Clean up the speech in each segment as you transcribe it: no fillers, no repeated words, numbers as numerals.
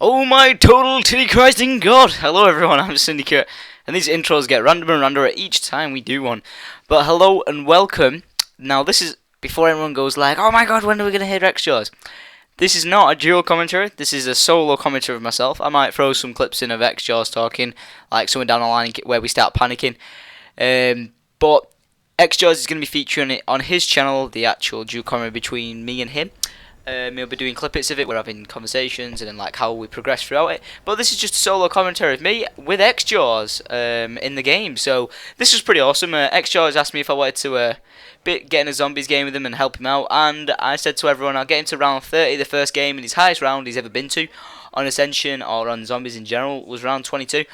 Oh my total titty Christing God! Hello everyone, I'm Syndicate, and these intros get randomer and randomer each time we do one. But hello and welcome. Now this is before everyone goes like, oh my god, when are we going to hear xJawz? This is not a dual commentary, this is a solo commentary of myself. I might throw some clips in of xJawz talking, like somewhere down the line where we start panicking. But xJawz is going to be featuring it on his channel, the actual dual commentary between me and him. He'll be doing clippets of it, we're having conversations and then like how we progress throughout it. But this is just a solo commentary of me with xJawz in the game. So this was pretty awesome. xJawz asked me if I wanted to get in a zombies game with him and help him out, and I said to everyone I'll get him to round 30, the first game, and his highest round he's ever been to on Ascension or on zombies in general was round 22.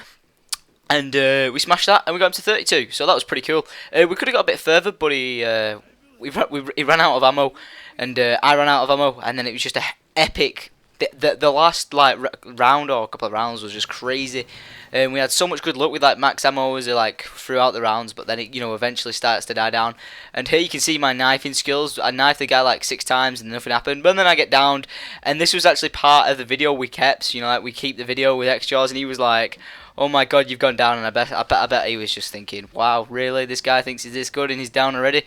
And we smashed that and we got him to 32, so that was pretty cool. We could have got a bit further, but he ran out of ammo, and I ran out of ammo, and then it was just a epic. The last like round or a couple of rounds was just crazy, and we had so much good luck with like max ammo as like throughout the rounds. But then it eventually starts to die down. And here you can see my knifing skills. I knifed the guy like 6 times and nothing happened. But then I get downed, and this was actually part of the video we kept. Like we keep the video with xJawz, and he was like, oh my god, you've gone down, and I bet he was just thinking, wow, really, this guy thinks he's this good and he's down already.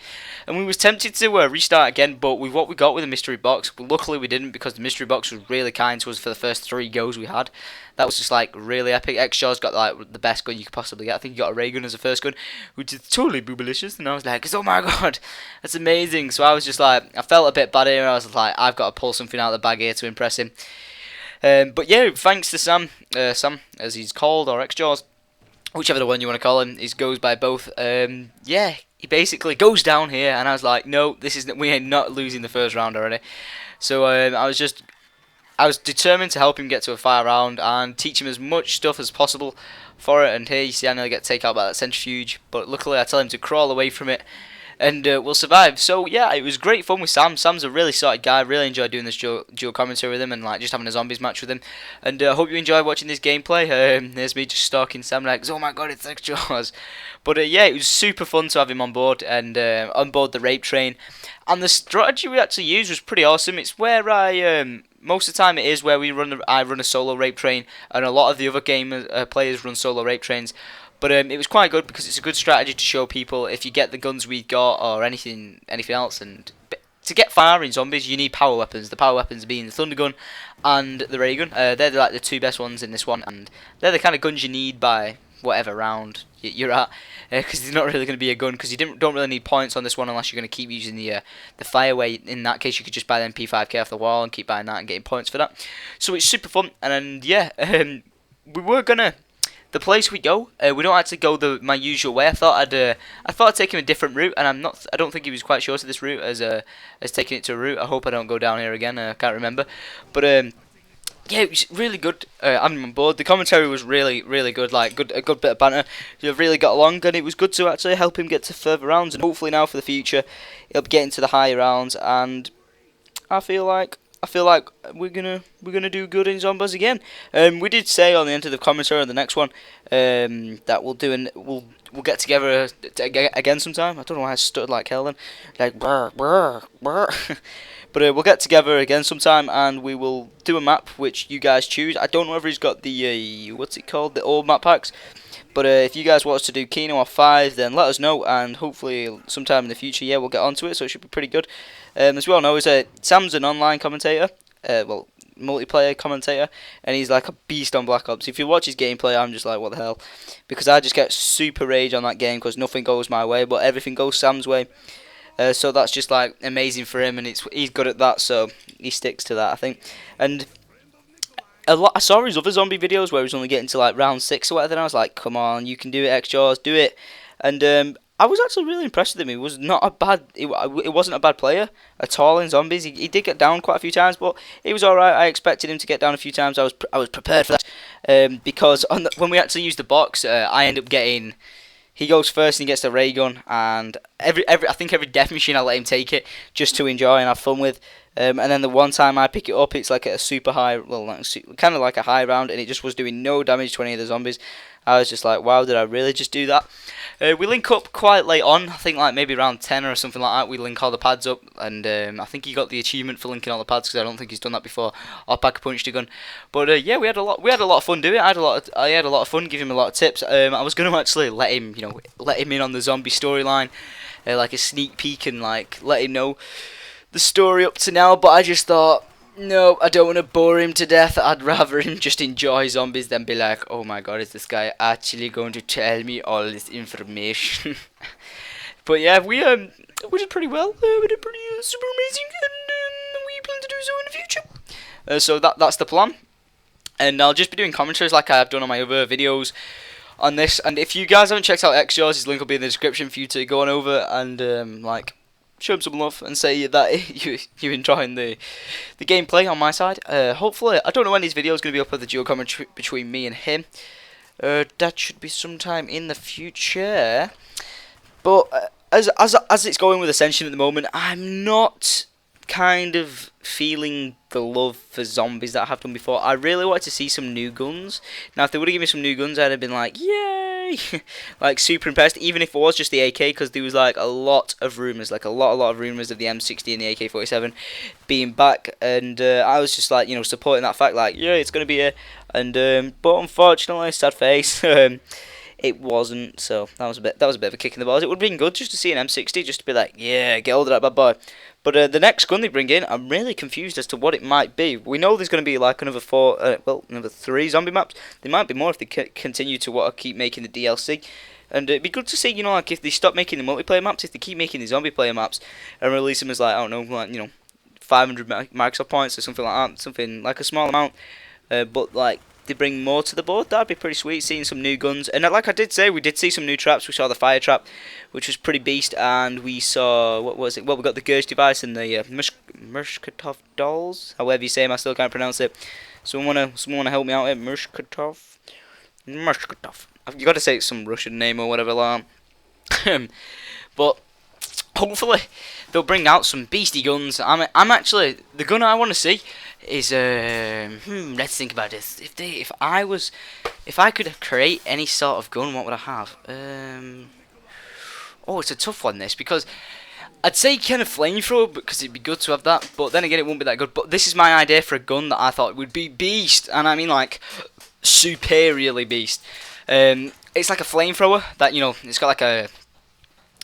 And we was tempted to restart again, but with what we got with the mystery box, luckily we didn't, because the mystery box was really kind to us for the first 3 goes we had. That was just like really epic. xJawz got like the best gun you could possibly get. I think he got a ray gun as a first gun, which is totally boobalicious, and I was like, oh my god, that's amazing. So I was just like, I felt a bit bad here. I was like, I've got to pull something out of the bag here to impress him. But yeah, thanks to Sam, as he's called, or xJawz, whichever the one you want to call him, he goes by both. Yeah, he basically goes down here, and I was like, no, we are not losing the first round already. So I was determined to help him get to a fire round and teach him as much stuff as possible for it. And here you see I nearly get taken out by that centrifuge, but luckily I tell him to crawl away from it, and we'll survive. So yeah, it was great fun with Sam. Sam's a really sorted guy. Really enjoyed doing this dual commentary with him, and like just having a zombies match with him. And I hope you enjoy watching this gameplay. There's me just stalking Sam like, oh my god, it's xJawz. But yeah, it was super fun to have him on board, and on board the rape train. And the strategy we actually used was pretty awesome. It's where most of the time it is where I run a solo rape train, and a lot of the other players run solo rape trains. But it was quite good because it's a good strategy to show people if you get the guns we got or anything else. And to get far in zombies, you need power weapons. The power weapons being the thunder gun and the ray gun. They're like the 2 best ones in this one, and they're the kind of guns you need by whatever round you're at, because they're not really going to be a gun, because you don't really need points on this one unless you're going to keep using the fireway. In that case, you could just buy the MP5K off the wall and keep buying that and getting points for that. So it's super fun, and yeah, we were gonna. The place we go, we don't actually go my usual way. I thought I'd take him a different route, and I don't think he was quite sure to this route as taking it to a route. I hope I don't go down here again. I can't remember, but yeah, it was really good. I'm on board. The commentary was really, really good. Like a good bit of banter. You've really got along, and it was good to actually help him get to further rounds. And hopefully now for the future, he'll be getting to the higher rounds. And I feel like we're gonna do good in zombies again. We did say on the end of the commentary on the next one that we'll get together again sometime. I don't know why I stuttered like hell then, like brr, brr, brr. But we'll get together again sometime, and we will do a map which you guys choose. I don't know if he's got the what's it called, the old map packs. But if you guys want us to do Kino or 5, then let us know, and hopefully sometime in the future, yeah, we'll get onto it. So it should be pretty good. As we all know, Sam's an online commentator, well, multiplayer commentator, and he's like a beast on Black Ops. If you watch his gameplay, I'm just like, what the hell, because I just get super rage on that game because nothing goes my way, but everything goes Sam's way. So that's just like amazing for him, and he's good at that, so he sticks to that, I think. And I saw his other zombie videos where he was only getting to like round 6 or whatever, and I was like, come on, you can do it, xJawz, do it. And I was actually really impressed with him. He was not a bad, it wasn't a bad player at all in zombies. He did get down quite a few times, but he was alright. I expected him to get down a few times. I was prepared for that, because when we actually used the box, I end up getting. He goes first and he gets the ray gun, and I think every death machine I let him take it just to enjoy and have fun with. And then the one time I pick it up, it's like a super high, well, kind of like a high round, and it just was doing no damage to any of the zombies. I was just like, wow, did I really just do that? We link up quite late on, I think like maybe around 10 or something like that. We link all the pads up, and I think he got the achievement for linking all the pads because I don't think he's done that before. Or pack a punch to gun, but yeah, we had a lot of fun doing it. I had a lot of fun, giving him a lot of tips. I was going to actually let him in on the zombie storyline, like a sneak peek, and like let him know the story up to now. But I just thought, no, I don't want to bore him to death. I'd rather him just enjoy zombies than be like, oh my god, is this guy actually going to tell me all this information? But yeah, we did pretty well. We did pretty super amazing, and we plan to do so in the future. So that's the plan. And I'll just be doing commentaries like I've done on my other videos on this. And if you guys haven't checked out xJawz, his link will be in the description for you to go on over and like show him some love and say that you enjoying the gameplay on my side. Hopefully, I don't know when this video is going to be up with the dual commentary between me and him. That should be sometime in the future. But as it's going with Ascension at the moment, I'm not kind of feeling the love for zombies that I have done before. I really wanted to see some new guns. Now, if they would have given me some new guns, I'd have been like, yay! Like, super impressed, even if it was just the AK, because there was, like, a lot of rumours, like, a lot of rumours of the M60 and the AK-47 being back, and I was just, like, you know, supporting that fact, like, yeah, it's going to be here, and, but unfortunately, sad face, it wasn't, so that was a bit of a kick in the balls. It would have been good just to see an M60, just to be like, yeah, get hold of that bad boy. But the next gun they bring in, I'm really confused as to what it might be. We know there's going to be like another 3 zombie maps. There might be more if they continue to want to keep making the DLC. And it'd be good to see, you know, like if they stop making the multiplayer maps, if they keep making the zombie player maps and release them as like, I don't know, like, you know, 500 Microsoft points or something like that, something like a small amount. But like they bring more to the board, that'd be pretty sweet. Seeing some new guns, and like I did say, we did see some new traps. We saw the fire trap, which was pretty beast, and we saw, what was it? Well, we got the Gurge device and the Murshkatov dolls. However you say them, I still can't pronounce it. Someone wanna help me out here? Murshkatov. You got to say it's some Russian name or whatever, like. But hopefully they'll bring out some beastie guns. I'm actually, the gun I want to see is let's think about this. If I could create any sort of gun, what would I have? Oh, it's a tough one, this, because I'd say kind of flamethrower, because it'd be good to have that, but then again it won't be that good. But this is my idea for a gun that I thought would be beast, and I mean like superiorly beast. It's like a flamethrower that, you know, it's got like a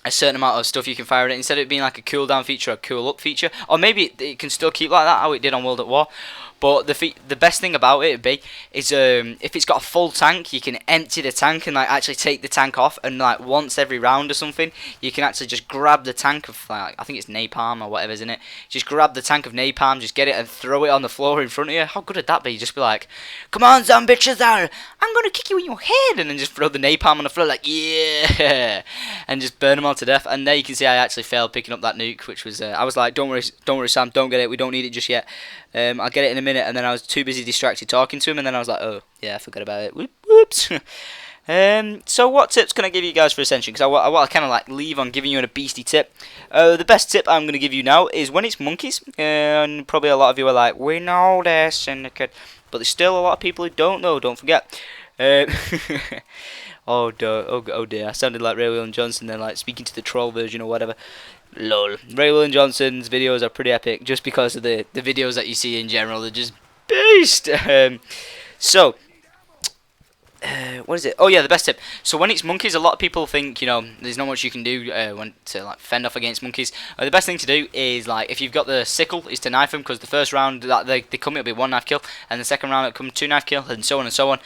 certain amount of stuff you can fire at it, instead of it being like a cooldown feature or a cool up feature, or maybe it can still keep like that, how it did on World at War. But the best thing about it would be is if it's got a full tank, you can empty the tank and like actually take the tank off, and like once every round or something, you can actually just grab the tank of like, I think it's napalm or whatever's in it. Just grab the tank of napalm, just get it and throw it on the floor in front of you. How good would that be? Just be like, "Come on, zombie Chazar, I'm gonna kick you in your head," and then just throw the napalm on the floor like, yeah, and just burn them all to death. And there you can see I actually failed picking up that nuke, which was I was like, don't worry, Sam, don't get it. We don't need it just yet. I'll get it in a minute, and then I was too busy distracted talking to him, and then I was like, oh, yeah, I forgot about it. Whoops. So what tips can I give you guys for Ascension? Because I want to kind of like leave on giving you a beastie tip. The best tip I'm going to give you now is when it's monkeys, and probably a lot of you are like, we know this, Syndicate, but there's still a lot of people who don't know, don't forget. Oh dear, I sounded like Ray William Johnson then, like speaking to the troll version or whatever. Lol. Ray William Johnson's videos are pretty epic just because of the videos that you see in general. They're just beast. What is it? Oh yeah, the best tip. So when it's monkeys, a lot of people think, you know, there's not much you can do when to like fend off against monkeys. The best thing to do is, like, if you've got the sickle, is to knife them, because the first round that they come, it'll be 1 knife kill, and the second round it'll come 2 knife kill, and so on and so on.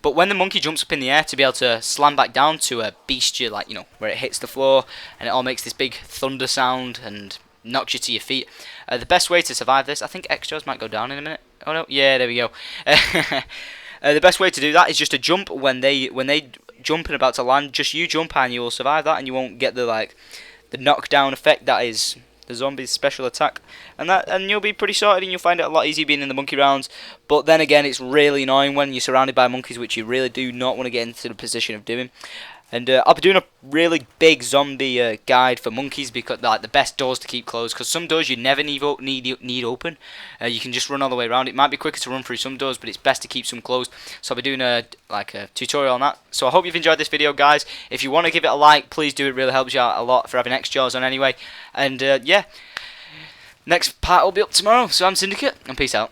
But when the monkey jumps up in the air, to be able to slam back down to a beastie, like, you know, where it hits the floor and it all makes this big thunder sound and knocks you to your feet. The best way to survive this, I think xJawz might go down in a minute. Oh no, yeah, there we go. The best way to do that is just to jump when they jump and about to land. Just you jump and you will survive that, and you won't get the knockdown effect that is the zombie's special attack. And you'll be pretty sorted, and you'll find it a lot easier being in the monkey rounds. But then again, it's really annoying when you're surrounded by monkeys, which you really do not want to get into the position of doing. And I'll be doing a really big zombie guide for monkeys, because like the best doors to keep closed. Because some doors you never need open. You can just run all the way around. It might be quicker to run through some doors, but it's best to keep some closed. So I'll be doing a tutorial on that. So I hope you've enjoyed this video, guys. If you want to give it a like, please do. It really helps you out a lot for having xJawz on anyway. And yeah, next part will be up tomorrow. So I'm Syndicate, and peace out.